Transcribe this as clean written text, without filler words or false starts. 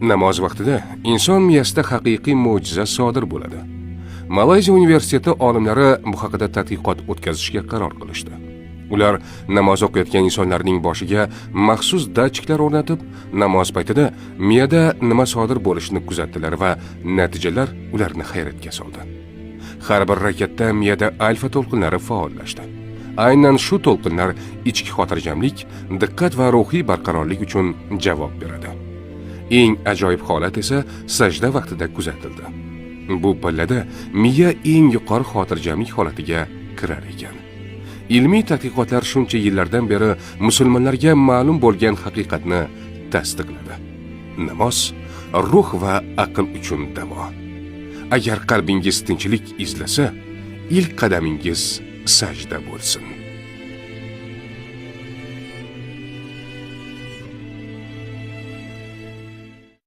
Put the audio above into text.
Namoz vaqtida inson miyasida haqiqiy mo'jiza sodir bo'ladi. Malayziya universiteti olimlari bu haqida tadqiqot o'tkazishga qaror qilishdi. Ular namoz o'qiyotgan insonlarning boshiga maxsus datchiklar o'rnatib, namoz paytida miyada nima sodir bo'lishini kuzatdilar va natijalar ularni hayratga soldi. Har bir rakatda miyada alfa to'lqinlari faollashdi. Aynan shu to'lqinlar ichki xotirjamlik, diqqat va ruhiy barqarorlik uchun javob beradi. Eng ajoyib holat esa sajda vaqtida kuzatildi. Bu pallada miya eng yuqori xotirjamlik holatiga kirar ekan. Ilmiy tadqiqotlar shuncha yillardan beri musulmonlarga ma'lum bo'lgan haqiqatni tasdiqladi. Namoz ruh va aql uchun davo. Agar qalbingiz tinchlik izlasa, ilk qadamingiz sajda bo'lsin.